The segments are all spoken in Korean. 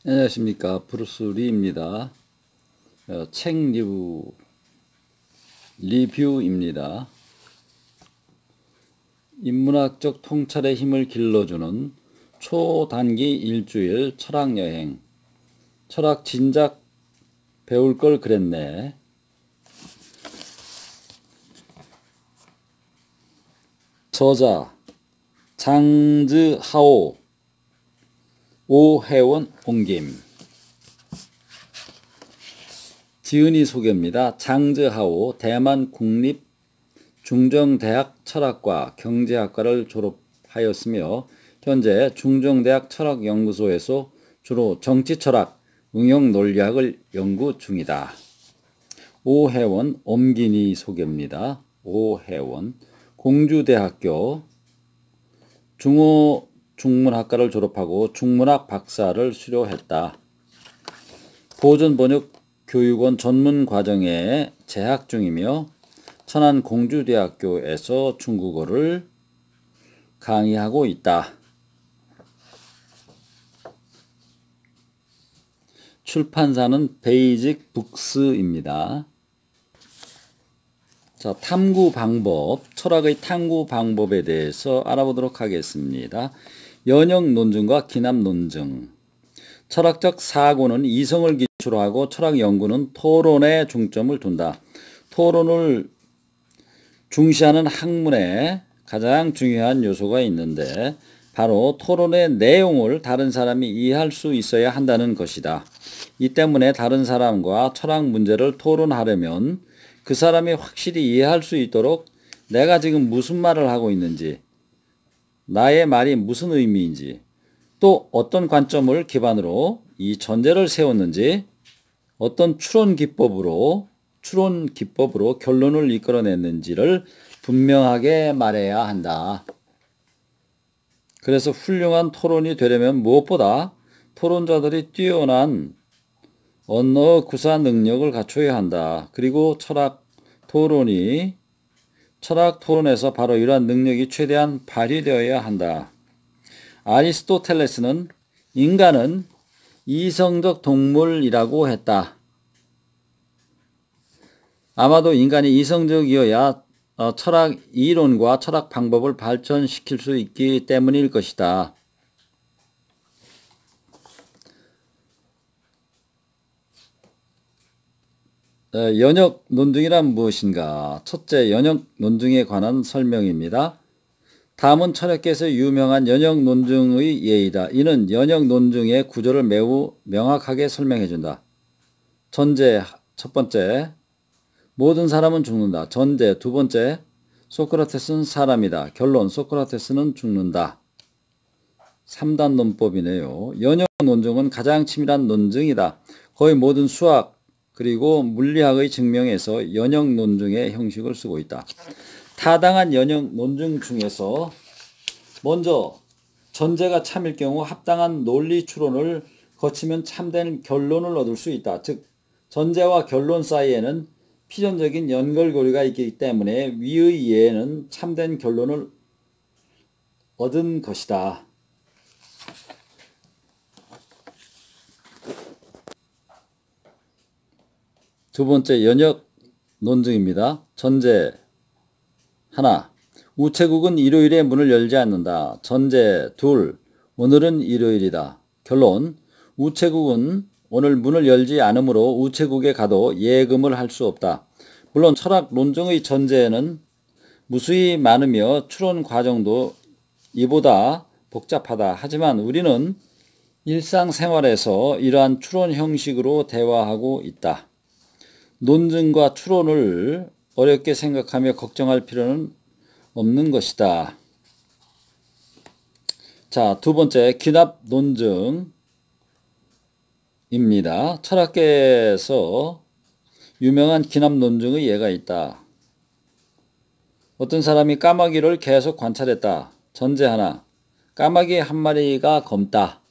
안녕하십니까. 브루스 리입니다. 책 리뷰입니다. 인문학적 통찰의 힘을 길러주는 초단기 일주일 철학여행. 철학 진작 배울 걸 그랬네. 저자 장즈하오, 오혜원, 옹김. 지은이 소개입니다. 장즈하오 대만 국립중정대학 철학과 경제학과를 졸업하였으며 현재 중정대학 철학연구소에서 주로 정치철학, 응용논리학을 연구 중이다. 오혜원, 엄기니 소개입니다. 오혜원 공주대학교 중문학과를 졸업하고 중문학 박사를 수료했다. 보존번역교육원 전문과정에 재학 중이며 천안 공주대학교에서 중국어를 강의하고 있다. 출판사는 베이직 북스입니다. 자, 탐구 방법, 철학의 탐구 방법에 대해서 알아보도록 하겠습니다. 연역 논증과 기납 논증. 철학적 사고는 이성을 기초로 하고 철학 연구는 토론에 중점을 둔다. 토론을 중시하는 학문에 가장 중요한 요소가 있는데 바로 토론의 내용을 다른 사람이 이해할 수 있어야 한다는 것이다. 이 때문에 다른 사람과 철학 문제를 토론하려면 그 사람이 확실히 이해할 수 있도록 내가 지금 무슨 말을 하고 있는지, 나의 말이 무슨 의미인지, 또 어떤 관점을 기반으로 이 전제를 세웠는지, 어떤 추론 기법으로 결론을 이끌어냈는지를 분명하게 말해야 한다. 그래서 훌륭한 토론이 되려면 무엇보다 토론자들이 뛰어난 언어 구사 능력을 갖춰야 한다. 그리고 철학 토론에서 바로 이러한 능력이 최대한 발휘되어야 한다. 아리스토텔레스는 인간은 이성적 동물이라고 했다. 아마도 인간이 이성적이어야 철학 이론과 철학 방법을 발전시킬 수 있기 때문일 것이다. 연역 논증이란 무엇인가? 첫째, 연역 논증에 관한 설명입니다. 다음은 철학계에서 유명한 연역 논증의 예이다. 이는 연역 논증의 구조를 매우 명확하게 설명해준다. 전제, 첫 번째, 모든 사람은 죽는다. 전제, 두 번째, 소크라테스는 사람이다. 결론, 소크라테스는 죽는다. 3단 논법이네요. 연역 논증은 가장 치밀한 논증이다. 거의 모든 수학 그리고 물리학의 증명에서 연역 논증의 형식을 쓰고 있다. 타당한 연역 논증 중에서 먼저 전제가 참일 경우 합당한 논리 추론을 거치면 참된 결론을 얻을 수 있다. 즉 전제와 결론 사이에는 필연적인 연결고리가 있기 때문에 위의 예에는 참된 결론을 얻은 것이다. 두 번째 연역 논증입니다. 전제 하나, 우체국은 일요일에 문을 열지 않는다. 전제 둘, 오늘은 일요일이다. 결론, 우체국은 오늘 문을 열지 않으므로 우체국에 가도 예금을 할 수 없다. 물론 철학 논증의 전제에는 무수히 많으며 추론 과정도 이보다 복잡하다. 하지만 우리는 일상생활에서 이러한 추론 형식으로 대화하고 있다. 논증과 추론을 어렵게 생각하며 걱정할 필요는 없는 것이다. 자, 두 번째 기납 논증입니다. 철학계에서 유명한 기납 논증의 예가 있다. 어떤 사람이 까마귀를 계속 관찰했다. 전제 하나, 까마귀 한 마리가 검다.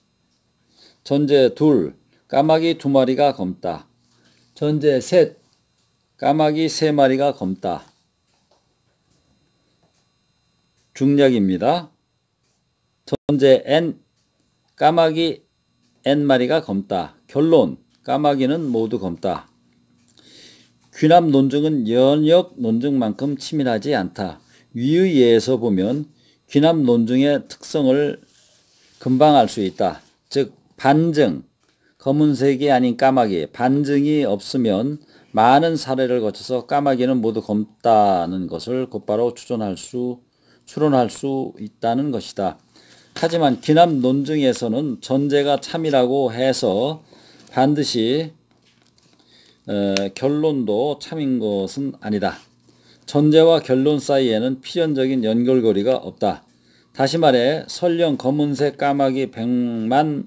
전제 둘, 까마귀 두 마리가 검다. 전제 셋, 까마귀 세 마리가 검다. 중략입니다. 전제 N, 까마귀 N마리가 검다. 결론, 까마귀는 모두 검다. 귀납 논증은 연역 논증만큼 치밀하지 않다. 위의 예에서 보면 귀납 논증의 특성을 금방 알 수 있다. 즉 반증, 검은색이 아닌 까마귀, 반증이 없으면 많은 사례를 거쳐서 까마귀는 모두 검다는 것을 곧바로 추론할 수 있다는 것이다. 하지만 귀납 논증에서는 전제가 참이라고 해서 반드시 결론도 참인 것은 아니다. 전제와 결론 사이에는 필연적인 연결고리가 없다. 다시 말해 설령 검은색 까마귀 100만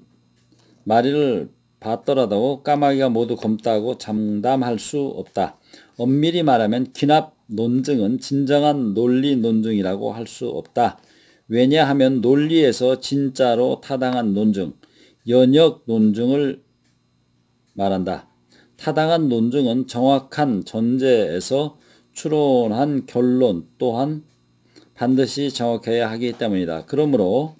마리를 봤더라도 까마귀가 모두 검다고 장담할 수 없다. 엄밀히 말하면 귀납 논증은 진정한 논리 논증이라고 할 수 없다. 왜냐하면 논리에서 진짜로 타당한 논증, 연역 논증을 말한다. 타당한 논증은 정확한 전제에서 추론한 결론 또한 반드시 정확해야 하기 때문이다. 그러므로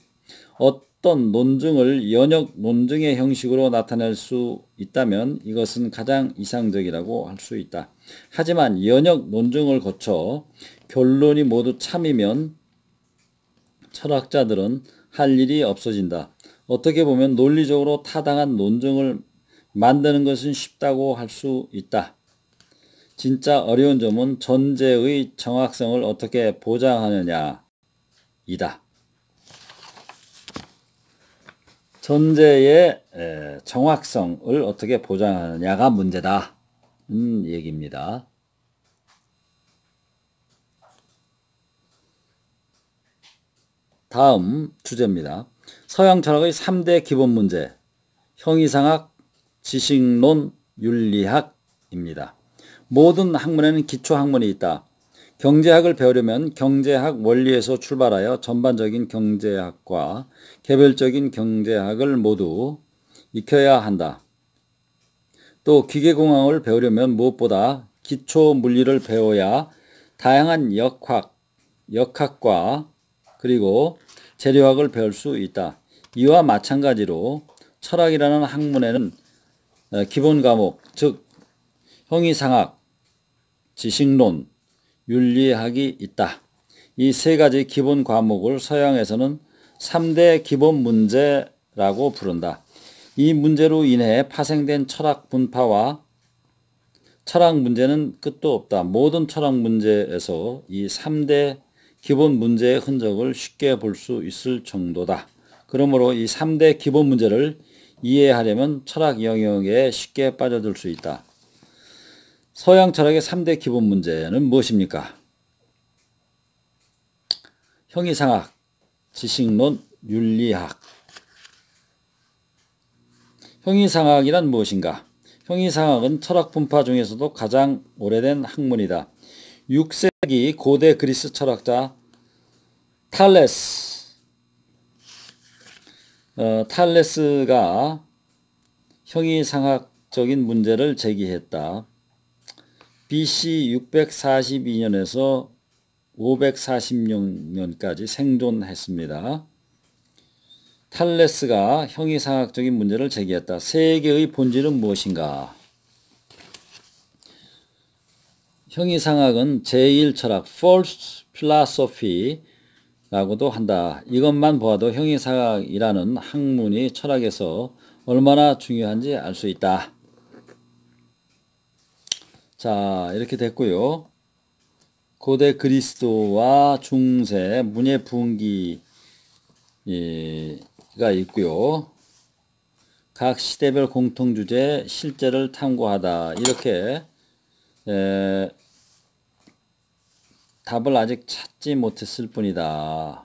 어떤 논증을 연역 논증의 형식으로 나타낼 수 있다면 이것은 가장 이상적이라고 할 수 있다. 하지만 연역 논증을 거쳐 결론이 모두 참이면 철학자들은 할 일이 없어진다. 어떻게 보면 논리적으로 타당한 논증을 만드는 것은 쉽다고 할 수 있다. 진짜 어려운 점은 전제의 정확성을 어떻게 보장하느냐이다. 전제의 정확성을 어떻게 보장하느냐가 문제다. 얘기입니다. 다음 주제입니다. 서양 철학의 3대 기본 문제, 형이상학, 지식론, 윤리학입니다. 모든 학문에는 기초학문이 있다. 경제학을 배우려면 경제학 원리에서 출발하여 전반적인 경제학과 개별적인 경제학을 모두 익혀야 한다. 또 기계공학을 배우려면 무엇보다 기초 물리를 배워야 다양한 역학과 그리고 재료학을 배울 수 있다. 이와 마찬가지로 철학이라는 학문에는 기본 과목, 즉 형이상학, 지식론, 윤리학이 있다. 이 세 가지 기본 과목을 서양에서는 3대 기본 문제라고 부른다. 이 문제로 인해 파생된 철학 분파와 철학 문제는 끝도 없다. 모든 철학 문제에서 이 3대 기본 문제의 흔적을 쉽게 볼 수 있을 정도다. 그러므로 이 3대 기본 문제를 이해하려면 철학 영역에 쉽게 빠져들 수 있다. 서양 철학의 3대 기본 문제는 무엇입니까? 형이상학, 지식론, 윤리학. 형이상학이란 무엇인가? 형이상학은 철학 분파 중에서도 가장 오래된 학문이다. 6세기 고대 그리스 철학자 탈레스가 형이상학적인 문제를 제기했다. BC 642년에서 546년까지 생존했습니다. 탈레스가 형이상학적인 문제를 제기했다. 세계의 본질은 무엇인가? 형이상학은 제1철학, First Philosophy라고도 한다. 이것만 보아도 형이상학이라는 학문이 철학에서 얼마나 중요한지 알 수 있다. 자, 이렇게 됐고요. 고대 그리스도와 중세 문예 부흥기가 있고요. 각 시대별 공통주제, 실제를 탐구하다. 이렇게 답을 아직 찾지 못했을 뿐이다.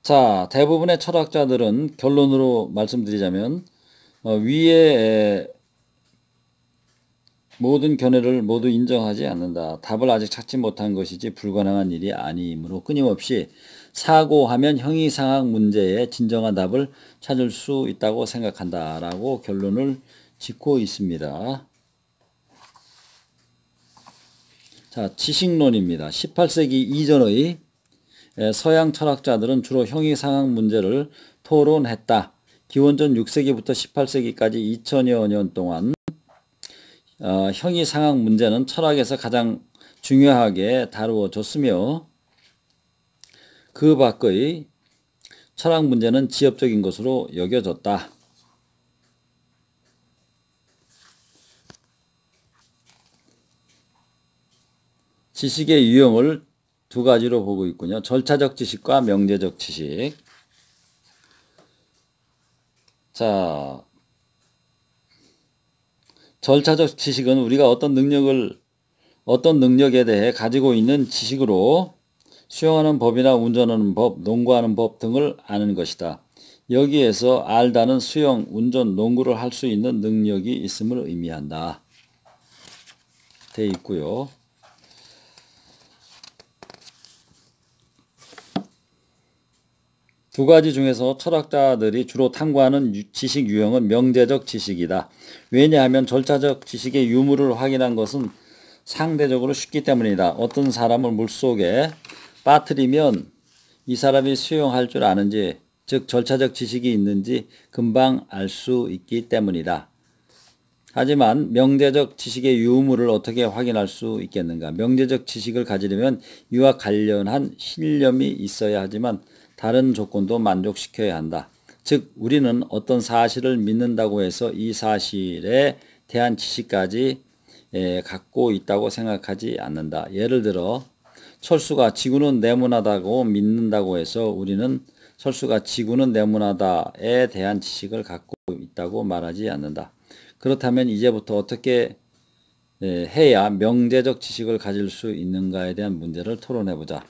자, 대부분의 철학자들은 결론으로 말씀드리자면 위에 모든 견해를 모두 인정하지 않는다. 답을 아직 찾지 못한 것이지 불가능한 일이 아니므로 끊임없이 사고하면 형이상학 문제의 진정한 답을 찾을 수 있다고 생각한다. 라고 결론을 짓고 있습니다. 자, 지식론입니다. 18세기 이전의 서양 철학자들은 주로 형이상학 문제를 토론했다. 기원전 6세기부터 18세기까지 2000여 년 동안 형이상학 문제는 철학에서 가장 중요하게 다루어졌으며 그 밖의 철학 문제는 지엽적인 것으로 여겨졌다. 지식의 유형을 두 가지로 보고 있군요. 절차적 지식과 명제적 지식. 자, 절차적 지식은 우리가 어떤 능력에 대해 가지고 있는 지식으로 수영하는 법이나 운전하는 법, 농구하는 법 등을 아는 것이다. 여기에서 알다는 수영, 운전, 농구를 할 수 있는 능력이 있음을 의미한다. 돼 있고요. 두 가지 중에서 철학자들이 주로 탐구하는 지식 유형은 명제적 지식이다. 왜냐하면 절차적 지식의 유무를 확인한 것은 상대적으로 쉽기 때문이다. 어떤 사람을 물속에 빠뜨리면 이 사람이 수영할 줄 아는지, 즉 절차적 지식이 있는지 금방 알 수 있기 때문이다. 하지만 명제적 지식의 유무를 어떻게 확인할 수 있겠는가? 명제적 지식을 가지려면 이와 관련한 신념이 있어야 하지만 다른 조건도 만족시켜야 한다. 즉 우리는 어떤 사실을 믿는다고 해서 이 사실에 대한 지식까지 갖고 있다고 생각하지 않는다. 예를 들어 철수가 지구는 네모나다고 믿는다고 해서 우리는 철수가 지구는 네모나다에 대한 지식을 갖고 있다고 말하지 않는다. 그렇다면 이제부터 어떻게 해야 명제적 지식을 가질 수 있는가에 대한 문제를 토론해보자.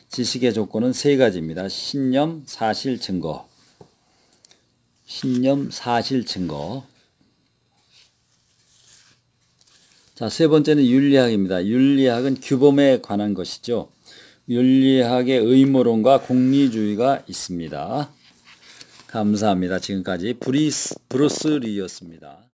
지식의 조건은 세 가지입니다. 신념, 사실, 증거. 신념, 사실, 증거. 자, 세 번째는 윤리학입니다. 윤리학은 규범에 관한 것이죠. 윤리학의 의무론과 공리주의가 있습니다. 감사합니다. 지금까지 브루스 리였습니다.